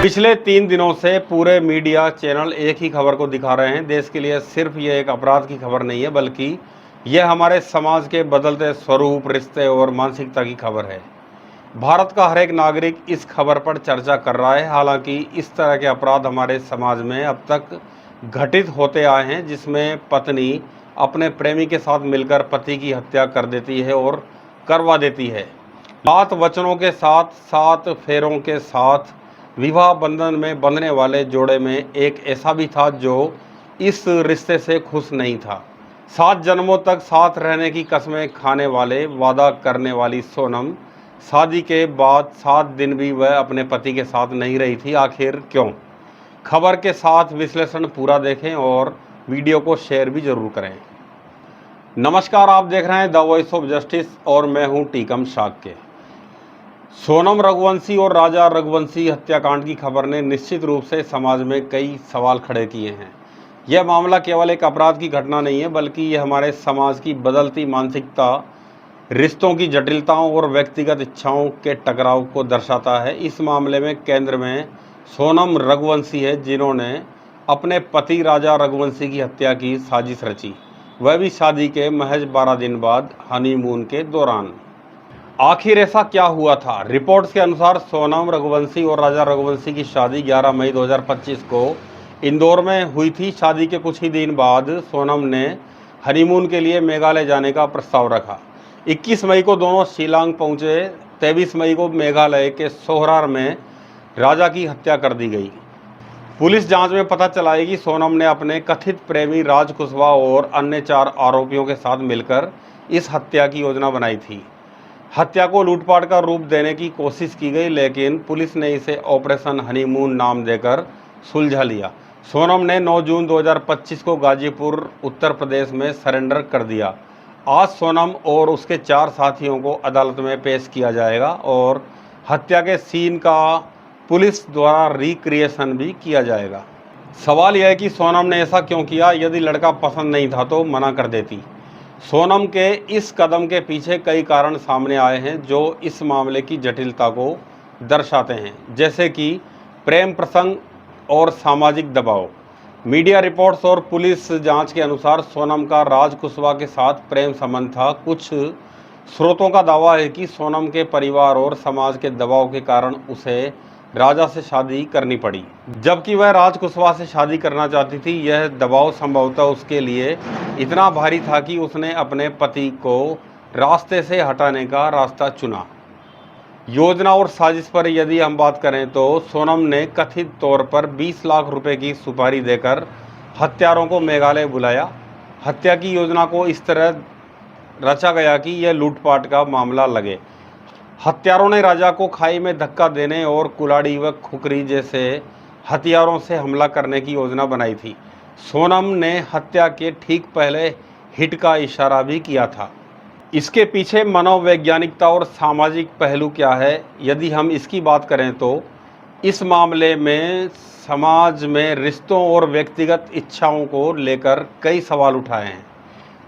पिछले 3 दिनों से पूरे मीडिया चैनल एक ही खबर को दिखा रहे हैं। देश के लिए सिर्फ ये एक अपराध की खबर नहीं है, बल्कि यह हमारे समाज के बदलते स्वरूप, रिश्ते और मानसिकता की खबर है। भारत का हर एक नागरिक इस खबर पर चर्चा कर रहा है। हालांकि इस तरह के अपराध हमारे समाज में अब तक घटित होते आए हैं, जिसमें पत्नी अपने प्रेमी के साथ मिलकर पति की हत्या कर देती है और करवा देती है। 7 वचनों के साथ, 7 फेरों के साथ विवाह बंधन में बंधने वाले जोड़े में एक ऐसा भी था जो इस रिश्ते से खुश नहीं था। 7 जन्मों तक साथ रहने की कस्में खाने वाले, वादा करने वाली सोनम शादी के बाद 7 दिन भी वह अपने पति के साथ नहीं रही थी। आखिर क्यों? खबर के साथ विश्लेषण पूरा देखें और वीडियो को शेयर भी जरूर करें। नमस्कार, आप देख रहे हैं द वॉइस ऑफ जस्टिस और मैं हूं टीकम शाक्य। सोनम रघुवंशी और राजा रघुवंशी हत्याकांड की खबर ने निश्चित रूप से समाज में कई सवाल खड़े किए हैं। यह मामला केवल एक अपराध की घटना नहीं है, बल्कि यह हमारे समाज की बदलती मानसिकता, रिश्तों की जटिलताओं और व्यक्तिगत इच्छाओं के टकराव को दर्शाता है। इस मामले में केंद्र में सोनम रघुवंशी है, जिन्होंने अपने पति राजा रघुवंशी की हत्या की साजिश रची, वह भी शादी के महज 12 दिन बाद हनीमून के दौरान। आखिर ऐसा क्या हुआ था? रिपोर्ट्स के अनुसार सोनम रघुवंशी और राजा रघुवंशी की शादी 11 मई 2025 को इंदौर में हुई थी। शादी के कुछ ही दिन बाद सोनम ने हनीमून के लिए मेघालय जाने का प्रस्ताव रखा। 21 मई को दोनों शिलांग पहुंचे। 23 मई को मेघालय के सोहरार में राजा की हत्या कर दी गई। पुलिस जांच में पता चला है कि सोनम ने अपने कथित प्रेमी राज कुशवाहा और अन्य 4 आरोपियों के साथ मिलकर इस हत्या की योजना बनाई थी। हत्या को लूटपाट का रूप देने की कोशिश की गई, लेकिन पुलिस ने इसे ऑपरेशन हनीमून नाम देकर सुलझा लिया। सोनम ने 9 जून 2025 को गाजीपुर, उत्तर प्रदेश में सरेंडर कर दिया। आज सोनम और उसके 4 साथियों को अदालत में पेश किया जाएगा और हत्या के सीन का पुलिस द्वारा रिक्रिएशन भी किया जाएगा। सवाल यह है कि सोनम ने ऐसा क्यों किया? यदि लड़का पसंद नहीं था तो मना कर देती। सोनम के इस कदम के पीछे कई कारण सामने आए हैं जो इस मामले की जटिलता को दर्शाते हैं, जैसे कि प्रेम प्रसंग और सामाजिक दबाव। मीडिया रिपोर्ट्स और पुलिस जांच के अनुसार सोनम का राज कुशवाहा के साथ प्रेम संबंध था। कुछ स्रोतों का दावा है कि सोनम के परिवार और समाज के दबाव के कारण उसे राजा से शादी करनी पड़ी, जबकि वह राज कुशवाहा से शादी करना चाहती थी। यह दबाव संभवतः उसके लिए इतना भारी था कि उसने अपने पति को रास्ते से हटाने का रास्ता चुना। योजना और साजिश पर यदि हम बात करें तो सोनम ने कथित तौर पर 20 लाख रुपए की सुपारी देकर हत्यारों को मेघालय बुलाया। हत्या की योजना को इस तरह रचा गया कि यह लूटपाट का मामला लगे। हत्यारों ने राजा को खाई में धक्का देने और कुल्हाड़ी व खुकरी जैसे हथियारों से हमला करने की योजना बनाई थी। सोनम ने हत्या के ठीक पहले हिट का इशारा भी किया था। इसके पीछे मनोवैज्ञानिकता और सामाजिक पहलू क्या है, यदि हम इसकी बात करें तो इस मामले में समाज में रिश्तों और व्यक्तिगत इच्छाओं को लेकर कई सवाल उठाए हैं।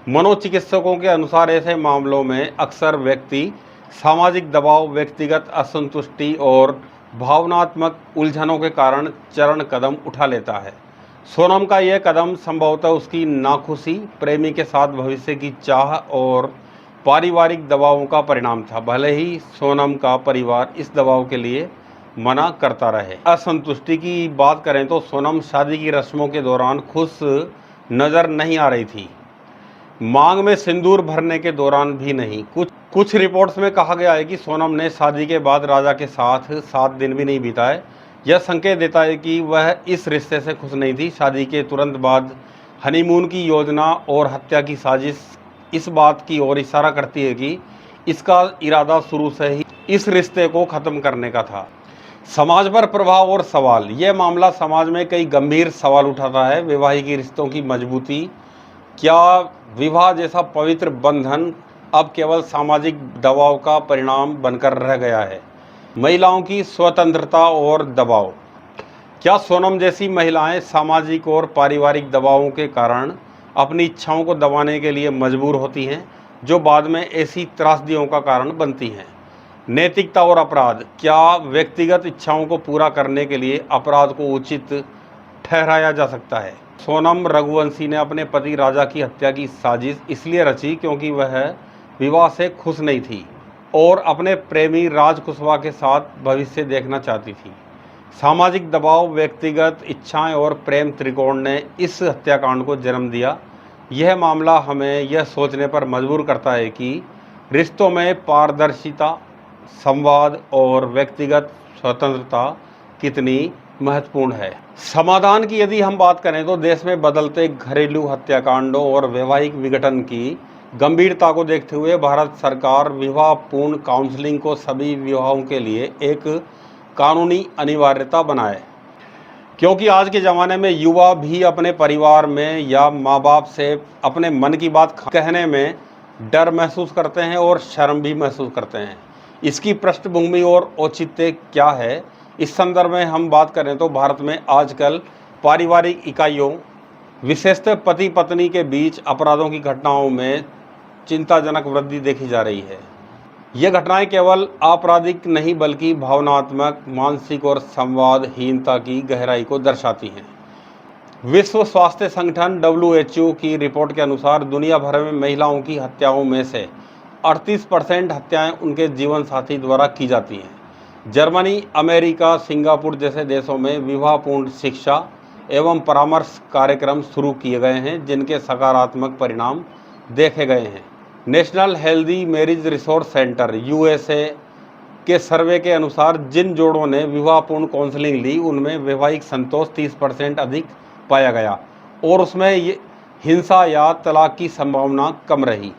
मनोचिकित्सकों के अनुसार ऐसे मामलों में अक्सर व्यक्ति सामाजिक दबाव, व्यक्तिगत असंतुष्टि और भावनात्मक उलझनों के कारण चरण कदम उठा लेता है। सोनम का यह कदम संभवतः उसकी नाखुशी, प्रेमी के साथ भविष्य की चाह और पारिवारिक दबावों का परिणाम था, भले ही सोनम का परिवार इस दबाव के लिए मना करता रहे। असंतुष्टि की बात करें तो सोनम शादी की रस्मों के दौरान खुश नजर नहीं आ रही थी, मांग में सिंदूर भरने के दौरान भी नहीं। कुछ रिपोर्ट्स में कहा गया है कि सोनम ने शादी के बाद राजा के साथ 7 दिन भी नहीं बिताए। यह संकेत देता है कि वह इस रिश्ते से खुश नहीं थी। शादी के तुरंत बाद हनीमून की योजना और हत्या की साजिश इस बात की ओर इशारा करती है कि इसका इरादा शुरू से ही इस रिश्ते को खत्म करने का था। समाज पर प्रभाव और सवाल। यह मामला समाज में कई गंभीर सवाल उठाता है। वैवाहिक रिश्तों की मजबूती, क्या विवाह जैसा पवित्र बंधन अब केवल सामाजिक दबाव का परिणाम बनकर रह गया है? महिलाओं की स्वतंत्रता और दबाव। क्या सोनम जैसी महिलाएं सामाजिक और पारिवारिक दबावों के कारण अपनी इच्छाओं को दबाने के लिए मजबूर होती हैं, जो बाद में ऐसी त्रासदियों का कारण बनती हैं? नैतिकता और अपराध। क्या व्यक्तिगत इच्छाओं को पूरा करने के लिए अपराध को उचित ठहराया जा सकता है? सोनम रघुवंशी ने अपने पति राजा की हत्या की साजिश इसलिए रची क्योंकि वह विवाह से खुश नहीं थी और अपने प्रेमी राज कुशवाहा के साथ भविष्य देखना चाहती थी। सामाजिक दबाव, व्यक्तिगत इच्छाएं और प्रेम त्रिकोण ने इस हत्याकांड को जन्म दिया। यह मामला हमें यह सोचने पर मजबूर करता है कि रिश्तों में पारदर्शिता, संवाद और व्यक्तिगत स्वतंत्रता कितनी महत्वपूर्ण है। समाधान की यदि हम बात करें तो देश में बदलते घरेलू हत्याकांडों और वैवाहिक विघटन की गंभीरता को देखते हुए भारत सरकार विवाह पूर्ण काउंसलिंग को सभी विवाहों के लिए एक कानूनी अनिवार्यता बनाए, क्योंकि आज के ज़माने में युवा भी अपने परिवार में या माँ बाप से अपने मन की बात कहने में डर महसूस करते हैं और शर्म भी महसूस करते हैं। इसकी पृष्ठभूमि और औचित्य क्या है, इस संदर्भ में हम बात करें तो भारत में आजकल पारिवारिक इकाइयों, विशेषतः पति पत्नी के बीच अपराधों की घटनाओं में चिंताजनक वृद्धि देखी जा रही है। ये घटनाएं केवल आपराधिक नहीं बल्कि भावनात्मक, मानसिक और संवादहीनता की गहराई को दर्शाती हैं। विश्व स्वास्थ्य संगठन WHO की रिपोर्ट के अनुसार दुनिया भर में महिलाओं की हत्याओं में से 38% हत्याएं उनके जीवन साथी द्वारा की जाती हैं। जर्मनी, अमेरिका, सिंगापुर जैसे देशों में विवाहपूर्ण शिक्षा एवं परामर्श कार्यक्रम शुरू किए गए हैं, जिनके सकारात्मक परिणाम देखे गए हैं। National healthy marriage resource centre USA के सर्वे के अनुसार जिन जोड़ों ने विवाहपूर्ण काउंसलिंग ली उनमें वैवाहिक संतोष 30% अधिक पाया गया और उसमें हिंसा या तलाक की संभावना कम रही।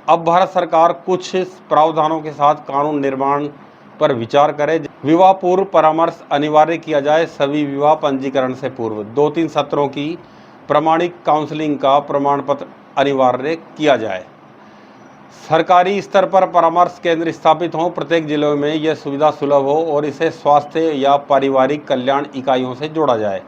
अब भारत सरकार कुछ प्रावधानों के साथ कानून निर्माण पर विचार करे। विवाह पूर्व परामर्श अनिवार्य किया जाए। सभी विवाह पंजीकरण से पूर्व 2-3 सत्रों की प्रमाणिक काउंसलिंग का प्रमाण पत्र अनिवार्य किया जाए। सरकारी स्तर पर परामर्श केंद्र स्थापित हों, प्रत्येक जिले में यह सुविधा सुलभ हो और इसे स्वास्थ्य या पारिवारिक कल्याण इकाइयों से जोड़ा जाए।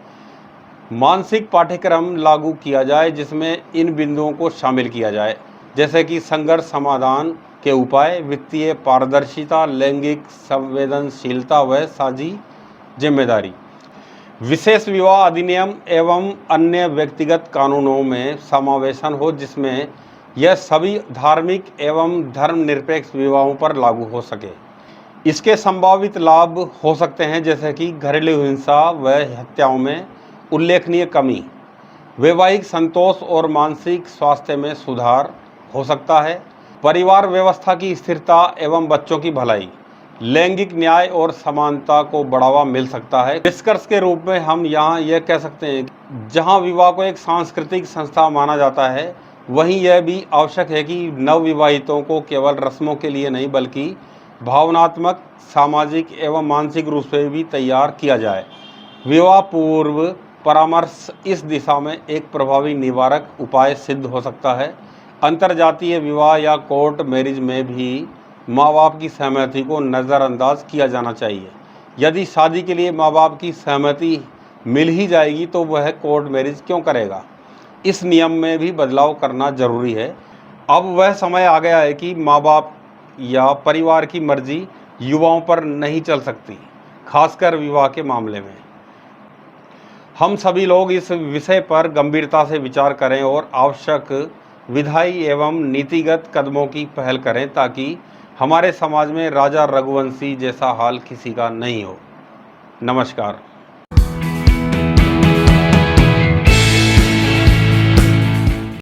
मानसिक पाठ्यक्रम लागू किया जाए जिसमें इन बिंदुओं को शामिल किया जाए, जैसे कि संघर्ष समाधान के उपाय, वित्तीय पारदर्शिता, लैंगिक संवेदनशीलता व साझी जिम्मेदारी। विशेष विवाह अधिनियम एवं अन्य व्यक्तिगत कानूनों में समावेशन हो जिसमें यह सभी धार्मिक एवं धर्मनिरपेक्ष विवाहों पर लागू हो सके। इसके संभावित लाभ हो सकते हैं जैसे कि घरेलू हिंसा व हत्याओं में उल्लेखनीय कमी, वैवाहिक संतोष और मानसिक स्वास्थ्य में सुधार हो सकता है, परिवार व्यवस्था की स्थिरता एवं बच्चों की भलाई, लैंगिक न्याय और समानता को बढ़ावा मिल सकता है। निष्कर्ष के रूप में हम यहाँ यह कह सकते हैं कि जहाँ विवाह को एक सांस्कृतिक संस्था माना जाता है, वहीं यह भी आवश्यक है कि नवविवाहितों को केवल रस्मों के लिए नहीं बल्कि भावनात्मक, सामाजिक एवं मानसिक रूप से भी तैयार किया जाए। विवाह पूर्व परामर्श इस दिशा में एक प्रभावी निवारक उपाय सिद्ध हो सकता है। अंतरजातीय विवाह या कोर्ट मैरिज में भी माँ बाप की सहमति को नज़रअंदाज किया जाना चाहिए। यदि शादी के लिए माँ बाप की सहमति मिल ही जाएगी तो वह कोर्ट मैरिज क्यों करेगा। इस नियम में भी बदलाव करना जरूरी है। अब वह समय आ गया है कि माँ बाप या परिवार की मर्जी युवाओं पर नहीं चल सकती, खासकर विवाह के मामले में। हम सभी लोग इस विषय पर गंभीरता से विचार करें और आवश्यक विधायी एवं नीतिगत कदमों की पहल करें ताकि हमारे समाज में राजा रघुवंशी जैसा हाल किसी का नहीं हो। नमस्कार।